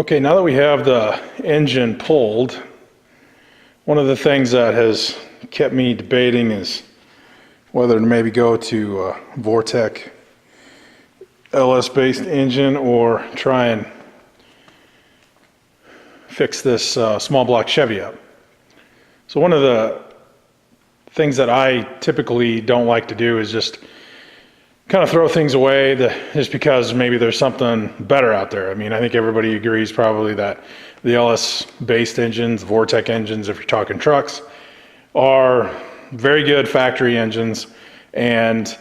Okay, now that we have the engine pulled, one of the things that has kept me debating is whether to maybe go to a Vortec LS-based engine or try and fix this small block Chevy up. So one of the things that I typically don't like to do is just kind of throw things away just because maybe there's something better out there. I mean, I think everybody agrees probably that the LS-based engines, Vortec engines, if you're talking trucks, are very good factory engines. And,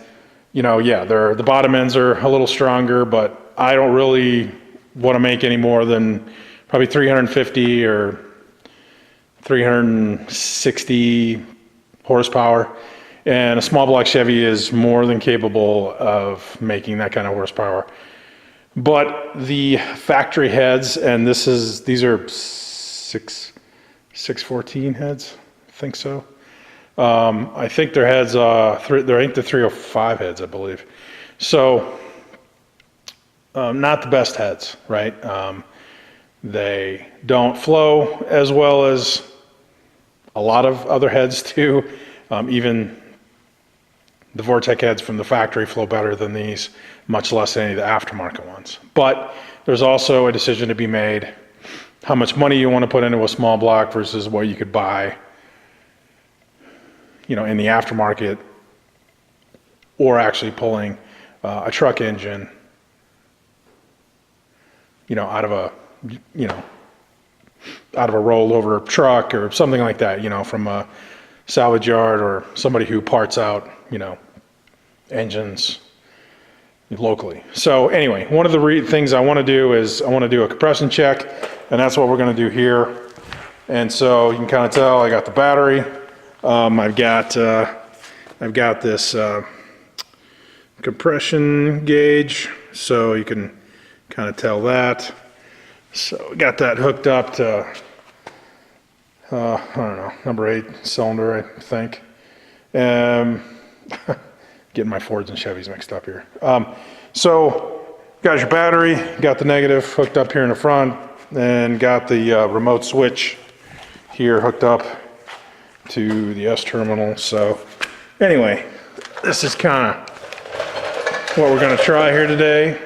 you know, yeah, the bottom ends are a little stronger, but I don't really want to make any more than probably 350 or 360 horsepower. And a small block Chevy is more than capable of making that kind of horsepower. But the factory heads, and these are 614 heads, I think so. I think their heads, they're 305 heads, I believe. So, not the best heads, right? They don't flow as well as a lot of other heads do. Even the Vortec heads from the factory flow better than these, much less any of the aftermarket ones. But there's also a decision to be made how much money you want to put into a small block versus what you could buy, you know, in the aftermarket, or actually pulling a truck engine, you know, out of a rollover truck or something like that, you know, from a salvage yard or somebody who parts out, you know, engines locally. So anyway, one of the things I want to do is I want to do a compression check, and that's what we're going to do here. And so you can kind of tell I got the battery. I've got this compression gauge, so you can kind of tell that. So we got that hooked up to I don't know, number 8 cylinder, I think. Getting my Fords and Chevys mixed up here. So got your battery, got the negative hooked up here in the front, and got the remote switch here hooked up to the S terminal. So anyway, this is kind of what we're going to try here today.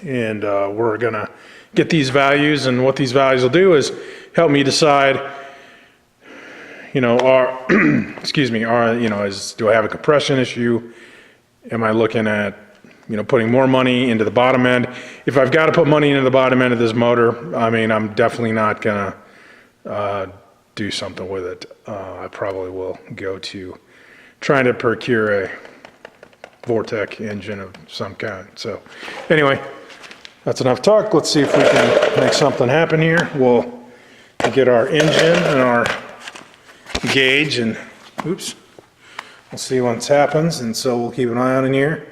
And we're going to get these values, and what these values will do is help me decide, you know, do I have a compression issue? Am I looking at, you know, putting more money into the bottom end? If I've got to put money into the bottom end of this motor, I mean, I'm definitely not gonna do something with it. I probably will go to trying to procure a Vortec engine of some kind. So anyway, that's enough talk. Let's see if we can make something happen here. We'll get our engine and our gauge, and oops, we'll see what happens, and so we'll keep an eye on in here.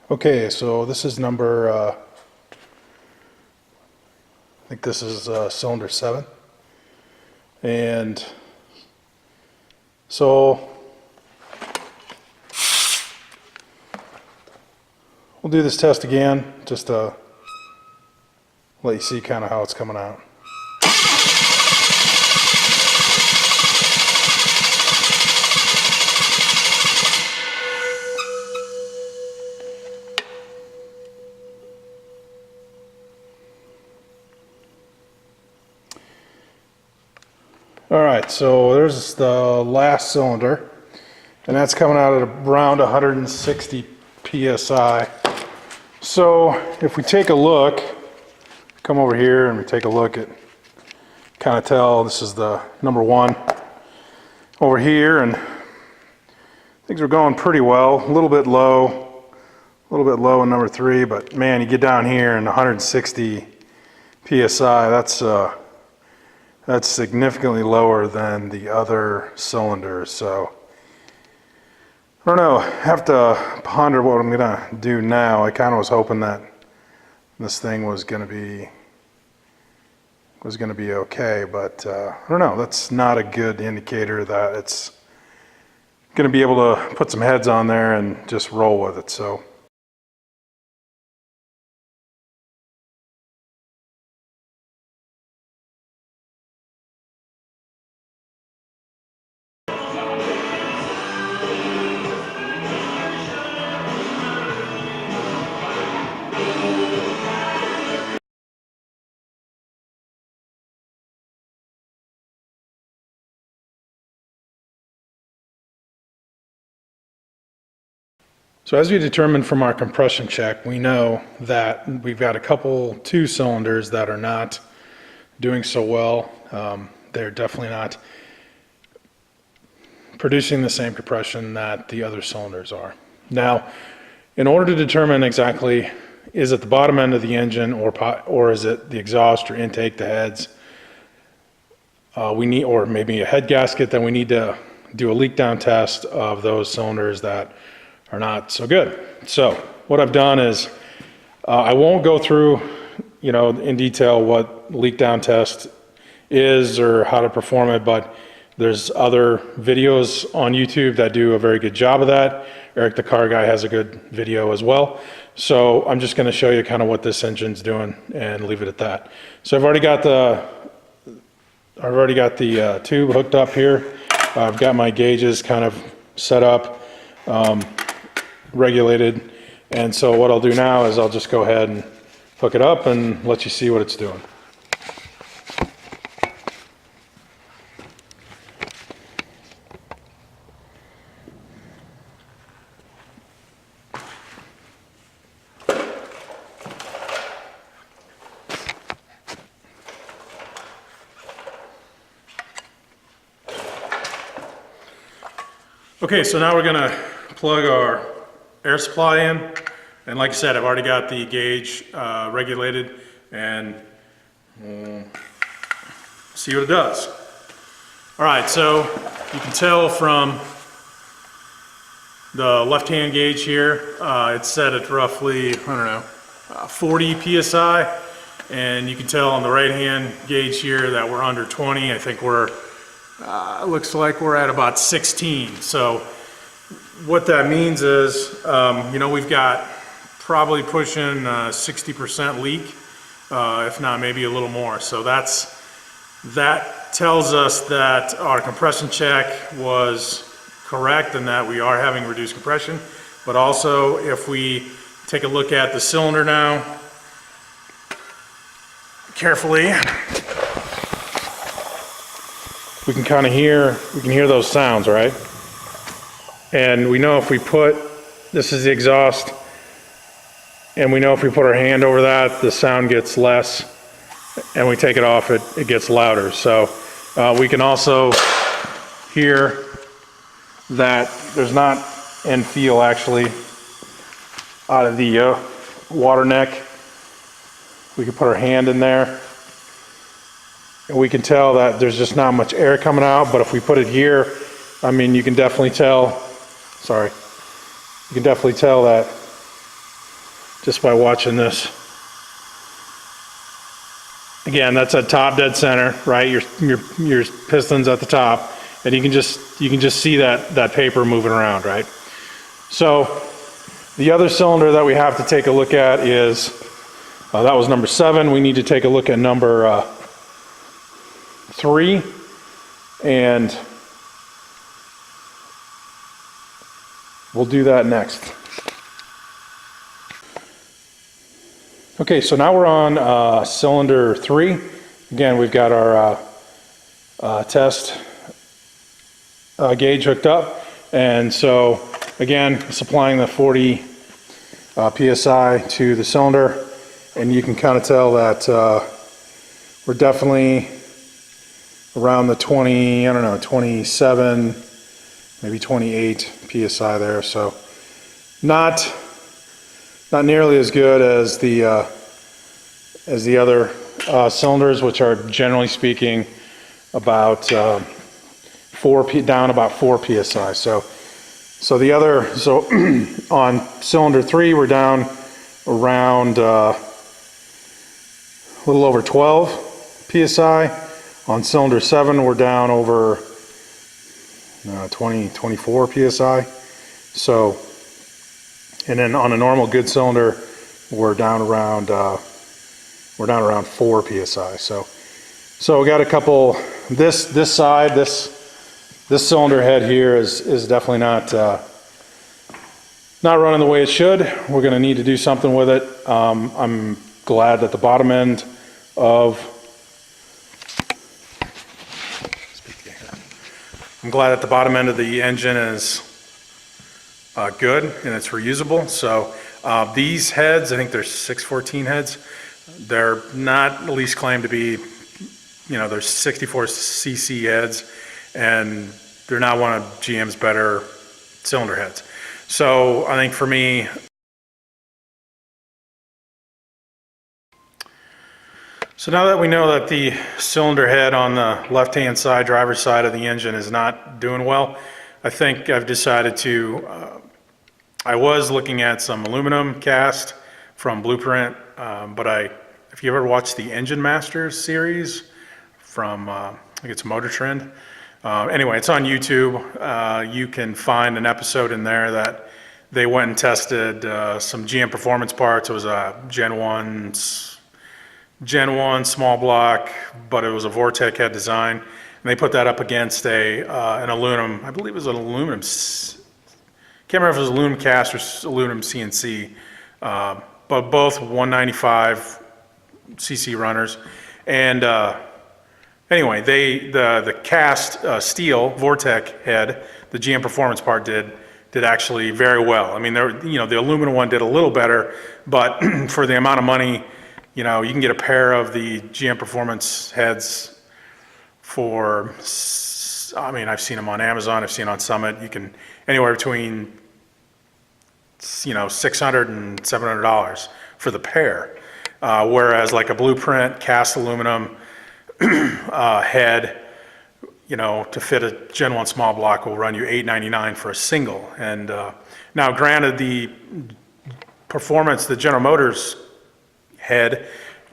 Okay, so this is number I think this is cylinder 7, and so we'll do this test again, just to let you see kind of how it's coming out. All right, so there's the last cylinder, and that's coming out at around 160 PSI. So if we take a look, come over here and we take a look at, kind of tell this is the number 1 over here, and things are going pretty well. A little bit low in number 3, but man, you get down here and 160 PSI, that's significantly lower than the other cylinders. So I don't know, I have to ponder what I'm gonna do now. I kind of was hoping that this thing was gonna be was going to be okay, but I don't know, that's not a good indicator that it's going to be able to put some heads on there and just roll with it. So So as we determined from our compression check, we know that we've got two cylinders that are not doing so well. They're definitely not producing the same compression that the other cylinders are. Now, in order to determine exactly, is it the bottom end of the engine or is it the exhaust or intake, the heads, or maybe a head gasket, then we need to do a leak down test of those cylinders that are not so good. So what I've done is I won't go through, in detail what leak down test is or how to perform it, but there's other videos on YouTube that do a very good job of that. Eric the Car Guy has a good video as well. So I'm just going to show you kind of what this engine's doing and leave it at that. So I've already got the tube hooked up here. I've got my gauges kind of set up, regulated, and so what I'll do now is I'll just go ahead and hook it up and let you see what it's doing. Okay, so now we're going to plug our air supply in, and like I said, I've already got the gauge regulated, and we'll see what it does. All right, so you can tell from the left-hand gauge here, it's set at roughly, 40 psi, and you can tell on the right-hand gauge here that we're under 20. I think we're looks like we're at about 16. So what that means is, we've got probably pushing 60% leak, if not maybe a little more. So that tells us that our compression check was correct and that we are having reduced compression. But also, if we take a look at the cylinder now, carefully, we can kind of hear those sounds, right? And we know if we this is the exhaust, and we know if we put our hand over that, the sound gets less, and we take it off, it gets louder. So we can also hear that there's not end feel actually out of the water neck. We can put our hand in there, and we can tell that there's just not much air coming out. But if we put it here, I mean, you can definitely tell, that just by watching this. Again, that's at top dead center, right? Your piston's at the top, and you can just see that paper moving around, right? So the other cylinder that we have to take a look at is, that was number 7. We need to take a look at number 3, and we'll do that next. Okay, so now we're on cylinder 3. Again, we've got our test gauge hooked up, and so again, supplying the 40 psi to the cylinder, and you can kind of tell that we're definitely around the 27, maybe 28 psi there. So not nearly as good as the other cylinders, which are generally speaking about down about 4 psi. So on cylinder 3 we're down around a little over 12 PSI. On cylinder 7, we're down over 24 PSI. So, and then on a normal good cylinder, we're down around 4 PSI. So we got a couple. This side, this cylinder head here is definitely not running the way it should. We're going to need to do something with it. I'm glad that the bottom end of the engine is good and it's reusable. So these heads, I think they're 614 heads. They're not at least claimed to be, they're 64 cc heads, and they're not one of GM's better cylinder heads. So I think for me, so now that we know that the cylinder head on the left-hand side, driver's side of the engine is not doing well, I think I've decided to, I was looking at some aluminum cast from Blueprint, but if you ever watched the Engine Masters series from, I think it's Motor Trend. Anyway, it's on YouTube. You can find an episode in there that they went and tested some GM performance parts. It was a Gen 1 small block, but it was a Vortec head design. And they put that up against an aluminum, I believe it was an aluminum, can't remember if it was aluminum cast or aluminum CNC, but both 195 cc runners. And anyway, the cast steel Vortec head, the GM performance part did actually very well. I mean, the aluminum one did a little better, but for the amount of money, you can get a pair of the GM performance heads for, I mean, I've seen them on Amazon, I've seen on Summit. You can anywhere between $600 and $700 for the pair, whereas like a Blueprint cast aluminum head, to fit a Gen 1 small block will run you $899 for a single. And now granted, the performance, the General Motors head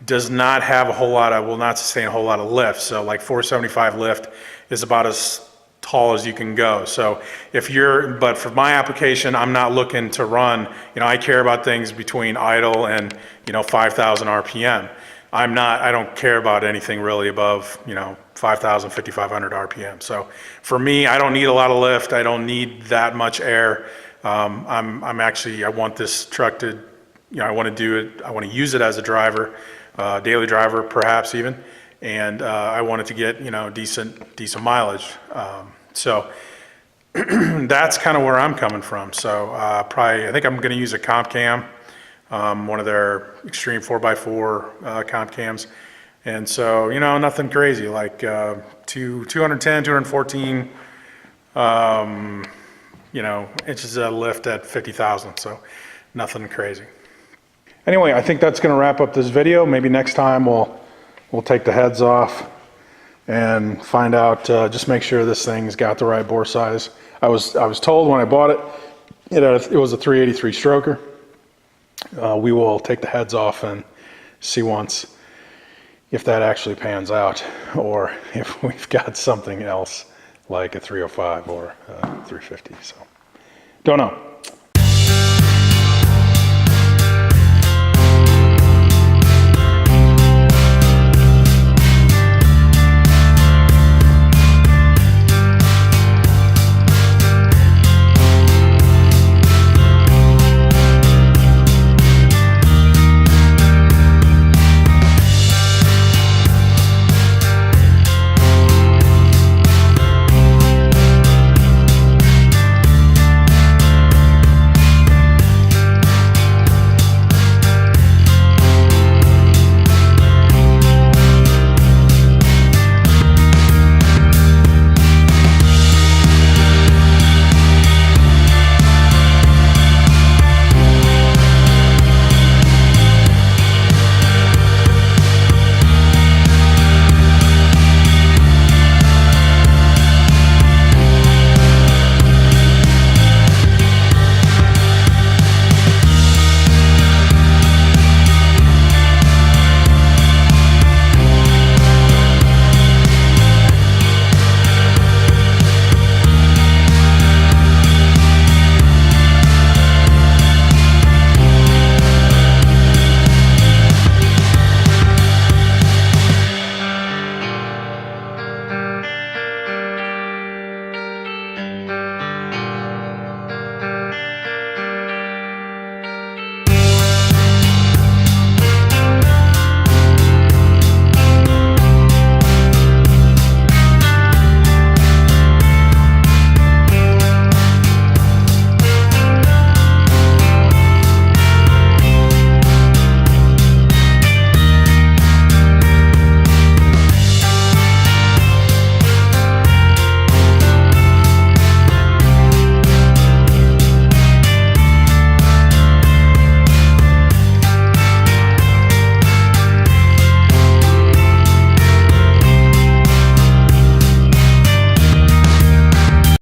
does not have a whole lot of, will not sustain a whole lot of lift. So like 475 lift is about as tall as you can go. So but for my application, I'm not looking to run, I care about things between idle and, 5,000 RPM. I don't care about anything really above, 5,000, 5,500 RPM. So for me, I don't need a lot of lift. I don't need that much air. I want this truck to, I want to do it. I want to use it as a driver, daily driver, perhaps even. And I want it to get, decent mileage. So that's kind of where I'm coming from. So I think I'm going to use a comp cam. One of their extreme 4x4 comp cams. And so, nothing crazy, like 210, 214, inches of lift at 50,000. So nothing crazy. Anyway, I think that's going to wrap up this video. Maybe next time we'll take the heads off and find out, just make sure this thing's got the right bore size. I was told when I bought it, it was a 383 stroker. We will take the heads off and see once if that actually pans out, or if we've got something else like a 305 or a 350. So, don't know.